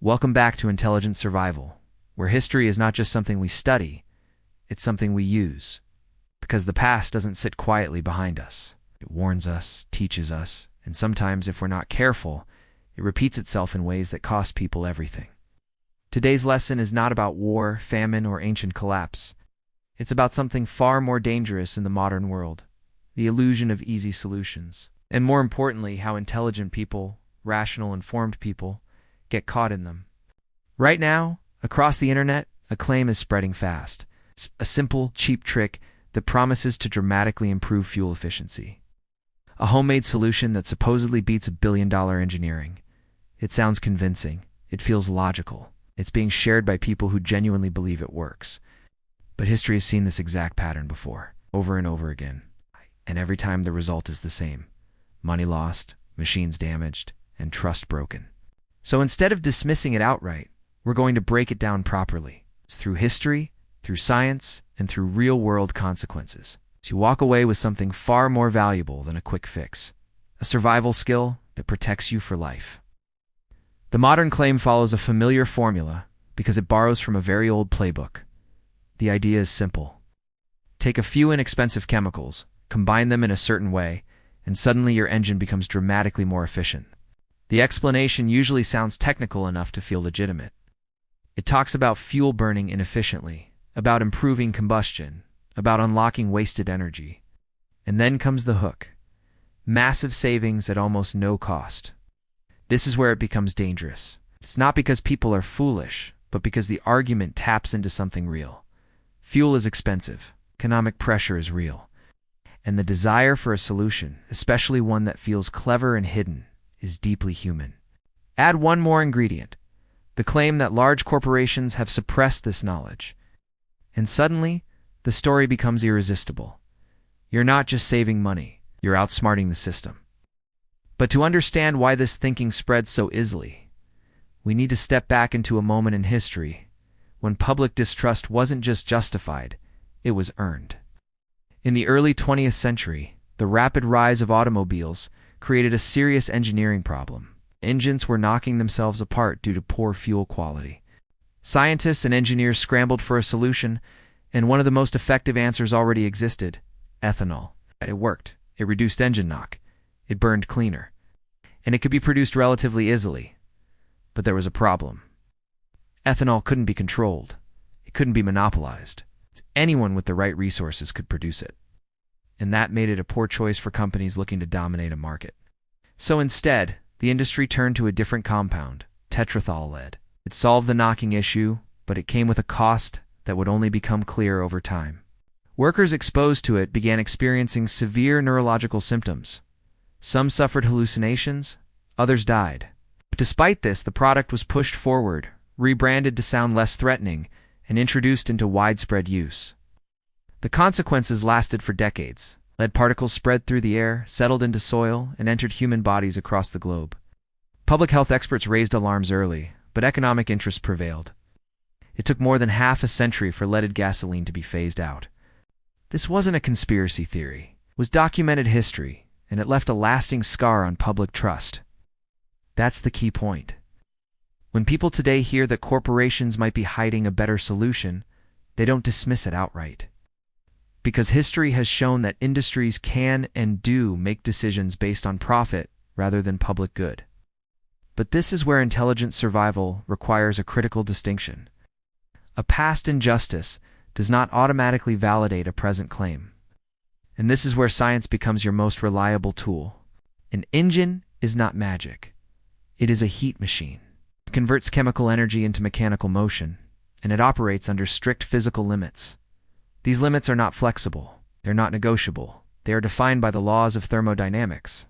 Welcome back to Intelligent Survival, where history is not just something we study, it's something we use. Because the past doesn't sit quietly behind us. It warns us, teaches us, and sometimes, if we're not careful, it repeats itself in ways that cost people everything. Today's lesson is not about war, famine, or ancient collapse. It's about something far more dangerous in the modern world, the illusion of easy solutions. And more importantly, how intelligent people, rational, informed people, get caught in them. Right now, across the internet, a claim is spreading fast. A simple, cheap trick that promises to dramatically improve fuel efficiency. A homemade solution that supposedly beats $1 billion engineering. It sounds convincing. It feels logical. It's being shared by people who genuinely believe it works. But history has seen this exact pattern before, over and over again. And every time the result is the same. Money lost, machines damaged, and trust broken. So instead of dismissing it outright, we're going to break it down properly. It's through history, through science, and through real-world consequences. So you walk away with something far more valuable than a quick fix. A survival skill that protects you for life. The modern claim follows a familiar formula because it borrows from a very old playbook. The idea is simple. Take a few inexpensive chemicals, combine them in a certain way, and suddenly your engine becomes dramatically more efficient. The explanation usually sounds technical enough to feel legitimate. It talks about fuel burning inefficiently, about improving combustion, about unlocking wasted energy. And then comes the hook. Massive savings at almost no cost. This is where it becomes dangerous. It's not because people are foolish, but because the argument taps into something real. Fuel is expensive. Economic pressure is real. And the desire for a solution, especially one that feels clever and hidden, is deeply human. Add one more ingredient, the claim that large corporations have suppressed this knowledge. And suddenly, the story becomes irresistible. You're not just saving money, you're outsmarting the system. But to understand why this thinking spreads so easily, we need to step back into a moment in history when public distrust wasn't just justified, it was earned. In the early 20th century, the rapid rise of automobiles created a serious engineering problem. Engines were knocking themselves apart due to poor fuel quality. Scientists and engineers scrambled for a solution, and one of the most effective answers already existed: ethanol. It worked. It reduced engine knock. It burned cleaner. And it could be produced relatively easily. But there was a problem. Ethanol couldn't be controlled. It couldn't be monopolized. Anyone with the right resources could produce it. And that made it a poor choice for companies looking to dominate a market. So instead, the industry turned to a different compound, tetraethol lead. It solved the knocking issue, but it came with a cost that would only become clear over time. Workers exposed to it began experiencing severe neurological symptoms. Some suffered hallucinations, others died. But despite this, the product was pushed forward, rebranded to sound less threatening, and introduced into widespread use. The consequences lasted for decades. Lead particles spread through the air, settled into soil, and entered human bodies across the globe. Public health experts raised alarms early, but economic interest prevailed. It took more than half a century for leaded gasoline to be phased out. This wasn't a conspiracy theory. It was documented history, and it left a lasting scar on public trust. That's the key point. When people today hear that corporations might be hiding a better solution, they don't dismiss it outright. Because history has shown that industries can and do make decisions based on profit rather than public good. But this is where intelligent survival requires a critical distinction. A past injustice does not automatically validate a present claim. And this is where science becomes your most reliable tool. An engine is not magic. It is a heat machine. It converts chemical energy into mechanical motion, and it operates under strict physical limits. These limits are not flexible. They're not negotiable. They are defined by the laws of thermodynamics.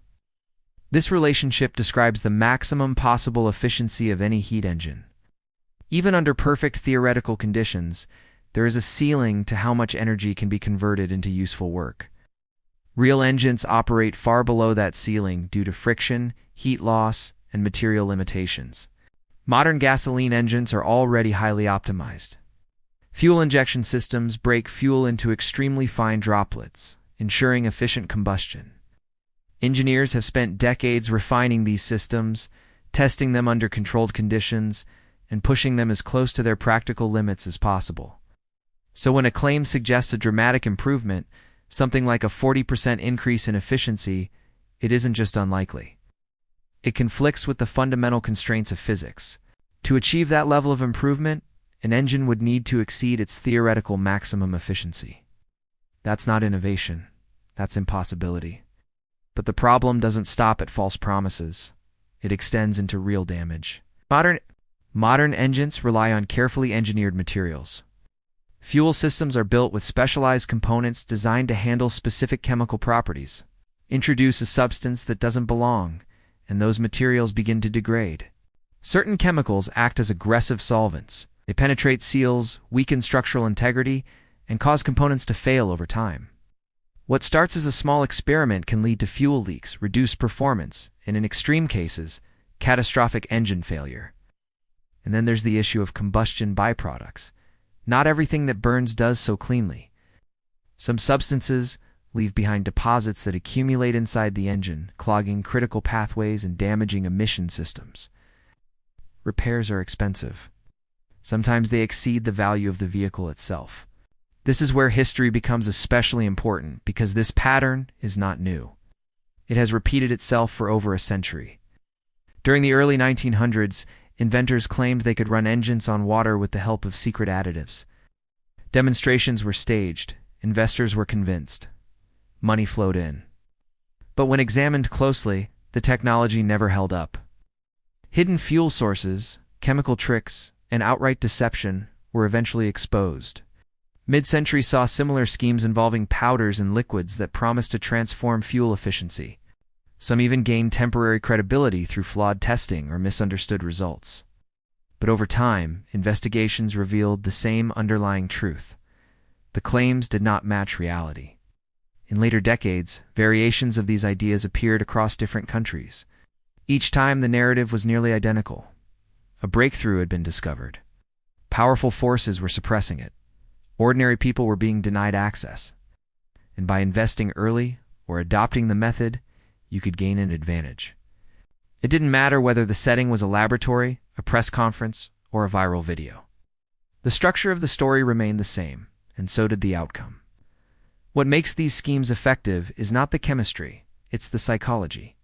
This relationship describes the maximum possible efficiency of any heat engine. Even under perfect theoretical conditions, there is a ceiling to how much energy can be converted into useful work. Real engines operate far below that ceiling due to friction, heat loss, and material limitations. Modern gasoline engines are already highly optimized. Fuel injection systems break fuel into extremely fine droplets, ensuring efficient combustion. Engineers have spent decades refining these systems, testing them under controlled conditions, and pushing them as close to their practical limits as possible. So when a claim suggests a dramatic improvement, something like a 40% increase in efficiency, it isn't just unlikely. It conflicts with the fundamental constraints of physics. To achieve that level of improvement, an engine would need to exceed its theoretical maximum efficiency. That's not innovation. That's impossibility. But the problem doesn't stop at false promises. It extends into real damage. Modern engines rely on carefully engineered materials. Fuel systems are built with specialized components designed to handle specific chemical properties. Introduce a substance that doesn't belong, and those materials begin to degrade. Certain chemicals act as aggressive solvents. They penetrate seals, weaken structural integrity, and cause components to fail over time. What starts as a small experiment can lead to fuel leaks, reduced performance, and in extreme cases, catastrophic engine failure. And then there's the issue of combustion byproducts. Not everything that burns does so cleanly. Some substances leave behind deposits that accumulate inside the engine, clogging critical pathways and damaging emission systems. Repairs are expensive. Sometimes they exceed the value of the vehicle itself. This is where history becomes especially important because this pattern is not new. It has repeated itself for over a century. During the early 1900s, inventors claimed they could run engines on water with the help of secret additives. Demonstrations were staged, investors were convinced. Money flowed in. But when examined closely, the technology never held up. Hidden fuel sources, chemical tricks, and outright deception were eventually exposed. Mid-century saw similar schemes involving powders and liquids that promised to transform fuel efficiency. Some even gained temporary credibility through flawed testing or misunderstood results. But over time, investigations revealed the same underlying truth. The claims did not match reality. In later decades, variations of these ideas appeared across different countries. Each time the narrative was nearly identical. A breakthrough had been discovered. Powerful forces were suppressing it. Ordinary people were being denied access. And by investing early or adopting the method, you could gain an advantage. It didn't matter whether the setting was a laboratory, a press conference, or a viral video. The structure of the story remained the same, and so did the outcome. What makes these schemes effective is not the chemistry, it's the psychology.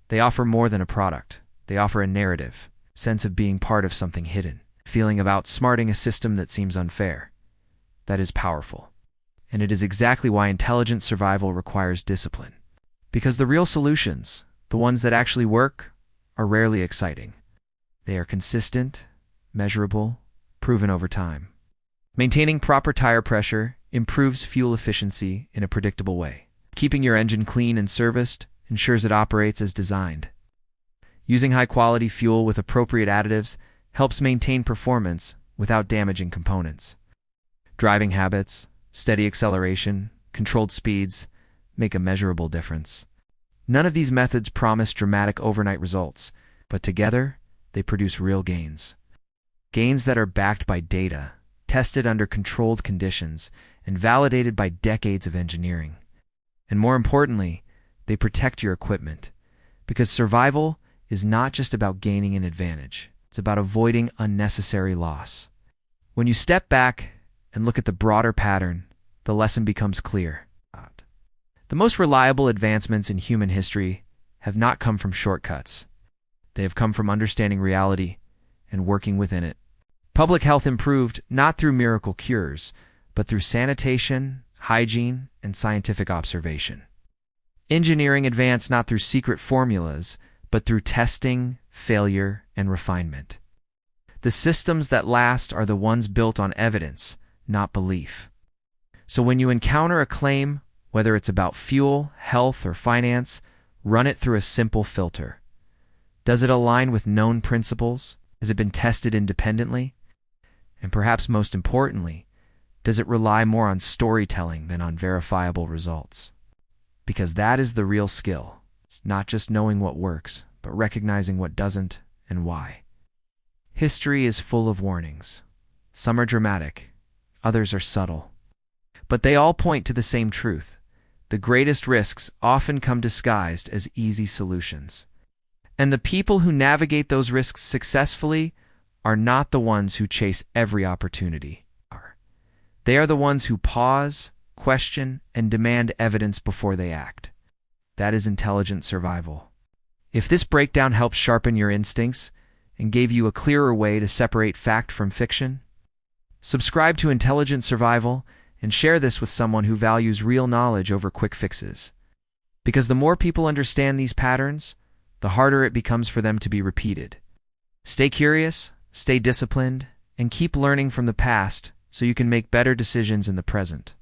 They offer more than a product. They offer a narrative, sense of being part of something hidden, feeling of outsmarting a system that seems unfair. That is powerful. And it is exactly why intelligent survival requires discipline. Because the real solutions, the ones that actually work, are rarely exciting. They are consistent, measurable, proven over time. Maintaining proper tire pressure improves fuel efficiency in a predictable way. Keeping your engine clean and serviced ensures it operates as designed. Using high-quality fuel with appropriate additives helps maintain performance without damaging components. Driving habits, steady acceleration, controlled speeds make a measurable difference. None of these methods promise dramatic overnight results, but together they produce real gains. Gains that are backed by data, tested under controlled conditions, and validated by decades of engineering. And more importantly, they protect your equipment, because survival is not just about gaining an advantage. It's about avoiding unnecessary loss. When you step back and look at the broader pattern, the lesson becomes clear. The most reliable advancements in human history have not come from shortcuts. They have come from understanding reality and working within it. Public health improved not through miracle cures, but through sanitation, hygiene, and scientific observation. Engineering advanced not through secret formulas, but through testing, failure, and refinement. The systems that last are the ones built on evidence, not belief. So when you encounter a claim, whether it's about fuel, health, or finance, run it through a simple filter. Does it align with known principles? Has it been tested independently? And perhaps most importantly, does it rely more on storytelling than on verifiable results? Because that is the real skill. It's not just knowing what works, but recognizing what doesn't and why. History is full of warnings. Some are dramatic, others are subtle. But they all point to the same truth. The greatest risks often come disguised as easy solutions. And the people who navigate those risks successfully are not the ones who chase every opportunity. They are the ones who pause, question, and demand evidence before they act. That is intelligent survival. If this breakdown helped sharpen your instincts and gave you a clearer way to separate fact from fiction, subscribe to Intelligent Survival and share this with someone who values real knowledge over quick fixes. Because the more people understand these patterns, the harder it becomes for them to be repeated. Stay curious, stay disciplined, and keep learning from the past so you can make better decisions in the present.